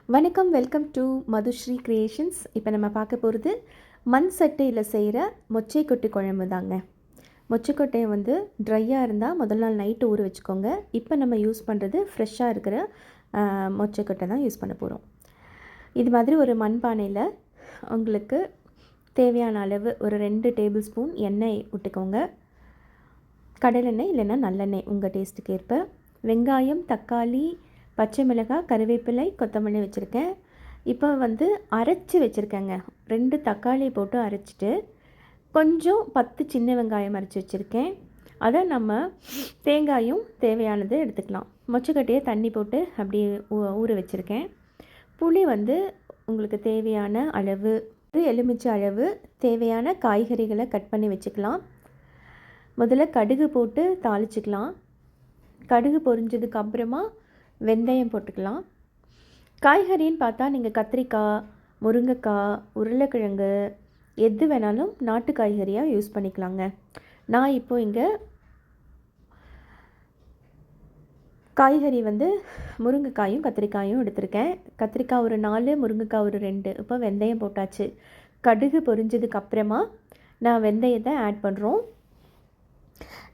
வணக்கம், welcome to Madhushree creations. இப்போ நம்ம பார்க்க போகிறது மண் சட்டையில் செய்கிற மொச்சைக்கொட்டை குழம்பு தாங்க. மொச்சைக்கொட்டையை வந்து ட்ரையாக இருந்தால் முதல் நாள் நைட்டு ஊற வச்சுக்கோங்க. இப்போ நம்ம யூஸ் பண்ணுறது ஃப்ரெஷ்ஷாக இருக்கிற மொச்சைக்கொட்டை தான் யூஸ் பண்ண போகிறோம். இது மாதிரி ஒரு மண்பானையில் உங்களுக்கு தேவையான அளவு ஒரு 2 டேபிள் ஸ்பூன் எண்ணெய் விட்டுக்கோங்க. கடலெண்ணெய் இல்லைன்னா நல்லெண்ணெய் உங்கள் டேஸ்ட்டுக்கு ஏற்ப. வெங்காயம், தக்காளி, பச்சை மிளகாய், கருவேப்பிலை, கொத்தமல்லி வச்சுருக்கேன். இப்போ வந்து அரைச்சி வச்சுருக்கேங்க. 2 தக்காளி போட்டு அரைச்சிட்டு கொஞ்சம் 10 சின்ன வெங்காயம் அரைச்சி வச்சுருக்கேன். அதை நம்ம தேங்காயும் தேவையானது எடுத்துக்கலாம். மொச்சக்கட்டையை தண்ணி போட்டு அப்படியே ஊற வச்சுருக்கேன். புளி வந்து உங்களுக்கு தேவையான அளவு, எலுமிச்சை அளவு, தேவையான காய்கறிகளை கட் பண்ணி வச்சுக்கலாம். முதல்ல கடுகு போட்டு தாளிச்சிக்கலாம். கடுகு பொரிஞ்சதுக்கு அப்புறமா வெந்தயம் போட்டுக்கலாம். காய்கறின்னு பார்த்தா நீங்கள் கத்திரிக்காய், முருங்கைக்காய், உருளைக்கிழங்கு எது வேணாலும் நாட்டு காய்கறியாக யூஸ் பண்ணிக்கலாங்க. நான் இப்போது இங்கே காய்கறி வந்து முருங்கைக்காயும் கத்திரிக்காயும் எடுத்திருக்கேன். கத்திரிக்காய் ஒரு 4, முருங்கைக்காய் ஒரு 2. இப்போ வெந்தயம் போட்டாச்சு. கடுகு பொரிஞ்சதுக்கு அப்புறமா நான் வெந்தயத்தை ஆட் பண்ணுறோம்.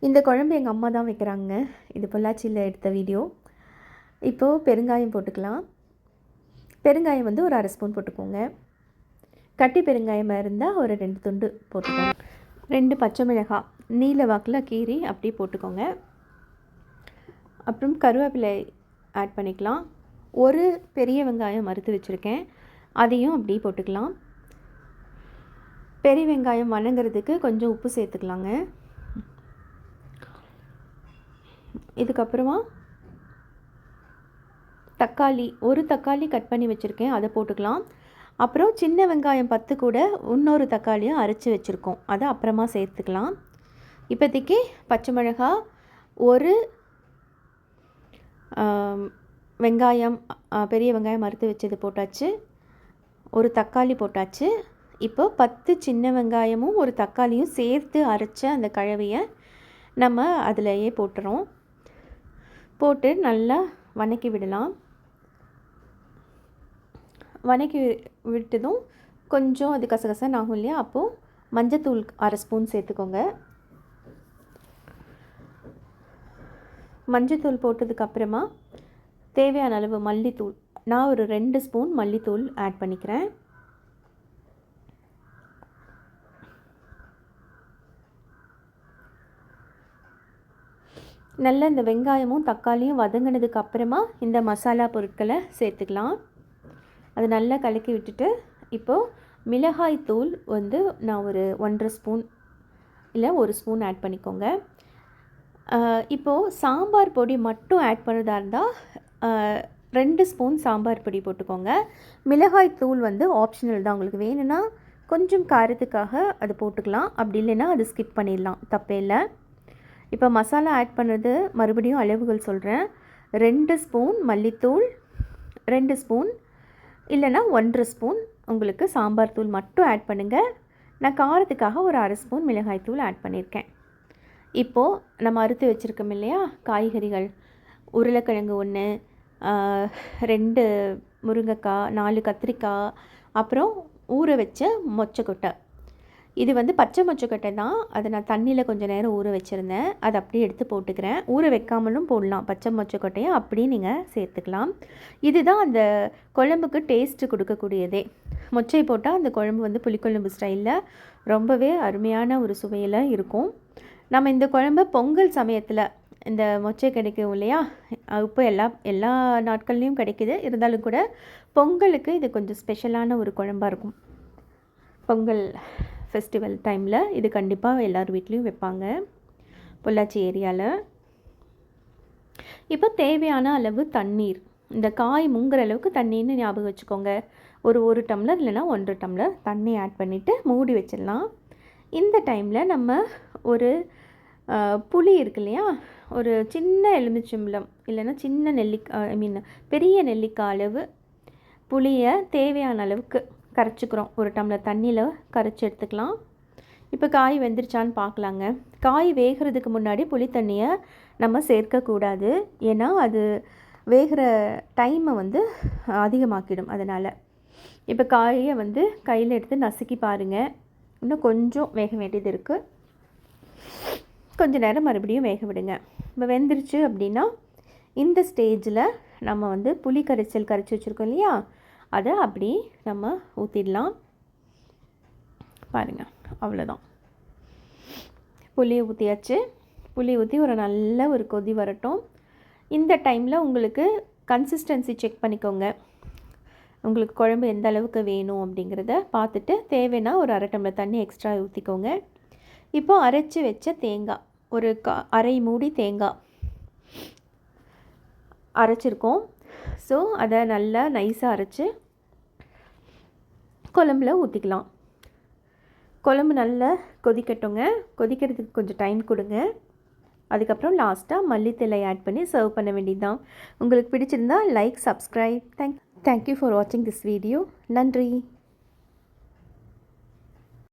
இந்த குழம்பு எங்கள் அம்மா தான் வைக்கிறாங்க. இது பொள்ளாச்சியில் எடுத்த வீடியோ. இப்போது பெருங்காயம் போட்டுக்கலாம். பெருங்காயம் வந்து ஒரு 1/2 ஸ்பூன் போட்டுக்கோங்க. கட்டி பெருங்காயமாக இருந்தால் ஒரு 2 துண்டு போட்டுக்கோங்க. 2 பச்சை மிளகாய் நீல வாக்கில் கீரி அப்படி போட்டுக்கோங்க. அப்புறம் கருவேப்பிலை ஆட் பண்ணிக்கலாம். ஒரு பெரிய வெங்காயம் மறுத்து வச்சுருக்கேன், அதையும் அப்படி போட்டுக்கலாம். பெரிய வெங்காயம் வணங்குறதுக்கு கொஞ்சம் உப்பு சேர்த்துக்கலாங்க. இதுக்கப்புறமா தக்காளி, ஒரு தக்காளி கட் பண்ணி வச்சுருக்கேன், அதை போட்டுக்கலாம். அப்புறம் சின்ன வெங்காயம் 10 கூட இன்னொரு தக்காளியும் அரைச்சி வச்சுருக்கோம், அதை அப்புறமா சேர்த்துக்கலாம். இப்போதைக்கு பச்சை மிளகாய், ஒரு வெங்காயம், பெரிய வெங்காயம் அறுத்து வச்சது போட்டாச்சு, ஒரு தக்காளி போட்டாச்சு. இப்போ 10 சின்ன வெங்காயமும் ஒரு தக்காளியும் சேர்த்து அரைச்ச அந்த கலவையை நம்ம அதிலேயே போட்டுறோம். போட்டு நல்லா வதக்கி விடலாம். வதக்கி விட்டதும் கொஞ்சம் அது கசகசன்னு ஆகும் இல்லையா, அப்போது மஞ்சத்தூள் 1/2 ஸ்பூன் சேர்த்துக்கோங்க. மஞ்சத்தூள் போட்டதுக்கப்புறமா தேவையான அளவு மல்லித்தூள், நான் ஒரு 2 ஸ்பூன் மல்லித்தூள் ஆட் பண்ணிக்கிறேன். நல்லா இந்த வெங்காயமும் தக்காளியும் வதங்கினதுக்கு அப்புறமா இந்த மசாலா பொருட்களை சேர்த்துக்கலாம். அது நல்லா கலக்கி விட்டுட்டு இப்போது மிளகாய் தூள் வந்து நான் ஒரு 1/2 ஸ்பூன் இல்லை 1 ஸ்பூன் ஆட் பண்ணிக்கோங்க. இப்போது சாம்பார் பொடி மட்டும் ஆட் பண்ணுறதா இருந்தால் 2 ஸ்பூன் சாம்பார் பொடி போட்டுக்கோங்க. மிளகாய் தூள் வந்து ஆப்ஷனல் தான், உங்களுக்கு வேணும்னா கொஞ்சம் காரத்துக்காக அது போட்டுக்கலாம், அப்படி இல்லைன்னா அது ஸ்கிப் பண்ணிடலாம், தப்பே இல்லை. இப்போ மசாலா ஆட் பண்ணுறது மறுபடியும் அளவுகள் சொல்கிறேன். 2 ஸ்பூன் மல்லித்தூள், 2 ஸ்பூன் இல்லைன்னா 1/2 ஸ்பூன் உங்களுக்கு சாம்பார் தூள் மட்டும் ஆட் பண்ணுங்கள். நான் காரத்துக்காக ஒரு 1/2 ஸ்பூன் மிளகாய் தூள் ஆட் பண்ணியிருக்கேன். இப்போது நம்ம அறுத்து வச்சுருக்கோம் இல்லையா காய்கறிகள், உருளைக்கிழங்கு 1, 2 முருங்கைக்காய், 4 கத்திரிக்காய், அப்புறம் ஊற வச்ச மொச்சக்கொட்டை. இது வந்து பச்சை மொச்சக்கொட்டை தான், அதை நான் தண்ணியில் கொஞ்சம் நேரம் ஊற வச்சுருந்தேன், அதை அப்படியே எடுத்து போட்டுக்கிறேன். ஊற வைக்காமலும் போடலாம், பச்சை மொச்சக்கொட்டையை அப்படியே நீங்கள் சேர்த்துக்கலாம். இதுதான் அந்த குழம்புக்கு டேஸ்ட்டு கொடுக்கக்கூடியதே. மொச்சை போட்டால் அந்த குழம்பு வந்து புளிக்குழம்பு ஸ்டைலில் ரொம்பவே அருமையான ஒரு சுவையில் இருக்கும். நம்ம இந்த குழம்பு பொங்கல் சமயத்தில் இந்த மொச்சை கிடைக்கும் இல்லையா, இப்போ எல்லா நாட்கள்லேயும் கிடைக்கிது, இருந்தாலும் கூட பொங்கலுக்கு இது கொஞ்சம் ஸ்பெஷலான ஒரு குழம்பாக இருக்கும். பொங்கல் ஃபெஸ்டிவல் டைமில் இது கண்டிப்பாக எல்லார் வீட்லேயும் வைப்பாங்க பொள்ளாச்சி ஏரியாவில். இப்போ தேவையான அளவு தண்ணீர், இந்த காய் முங்குற அளவுக்கு தண்ணின்னு ஞாபகம் வச்சுக்கோங்க. ஒரு டம்ளர் இல்லைன்னா 1 டம்ளர் தண்ணி ஆட் பண்ணிவிட்டு மூடி வச்சிடலாம். இந்த டைமில் நம்ம ஒரு புளி இருக்கு இல்லையா, ஒரு சின்ன எலுமிச்சம்பழம் இல்லைன்னா சின்ன நெல்லிக்காய், பெரிய நெல்லிக்காய் அளவு புளியை தேவையான அளவுக்கு கரைச்சிக்கிறோம். 1 டம்ளர் தண்ணியில் கரைச்சி எடுத்துக்கலாம். இப்போ காய் வெந்துருச்சான்னு பார்க்கலாங்க. காய் வேகிறதுக்கு முன்னாடி புளி தண்ணியை நம்ம சேர்க்கக்கூடாது, ஏன்னா அது வேகிற டைமை வந்து அதிகமாக்கிடும். அதனால் இப்போ காயை வந்து கையில் எடுத்து நசுக்கி பாருங்கள். இன்னும் கொஞ்சம் வேக வேண்டியது இருக்குது. கொஞ்சம் நேரம் மறுபடியும் வேக விடுங்க. இப்போ வெந்துருச்சு அப்படின்னா இந்த ஸ்டேஜில் நம்ம வந்து புளி கரைச்சல் கரைச்சி வச்சுருக்கோம் இல்லையா, அதை அப்படி நம்ம ஊற்றிடலாம். பாருங்கள், அவ்வளோதான். புளியை ஊற்றியாச்சு. புளி ஊற்றி ஒரு நல்ல ஒரு கொதி வரட்டும். இந்த டைமில் உங்களுக்கு கன்சிஸ்டன்சி செக் பண்ணிக்கோங்க. உங்களுக்கு குழம்பு எந்த அளவுக்கு வேணும் அப்படிங்கிறத பார்த்துட்டு தேவைன்னா ஒரு அரை டம்ளர் தண்ணி எக்ஸ்ட்ரா ஊற்றிக்கோங்க. இப்போது அரைச்சி வச்ச தேங்காய், ஒரு அரை மூடி தேங்காய் அரைச்சிருக்கோம். ஸோ அதை நல்லா நைஸாக அரைச்சி குழம்புல ஊற்றிக்கலாம். குழம்பு நல்லா கொதிக்கட்டுங்க. கொதிக்கிறதுக்கு கொஞ்சம் டைம் கொடுங்க. அதுக்கப்புறம் லாஸ்ட்டாக மல்லித்தழை ஆட் பண்ணி சர்வ் பண்ண வேண்டியது தான். உங்களுக்கு பிடிச்சிருந்தா லைக், சப்ஸ்கிரைப். தேங்க்யூ ஃபார் வாட்சிங் திஸ் வீடியோ. நன்றி.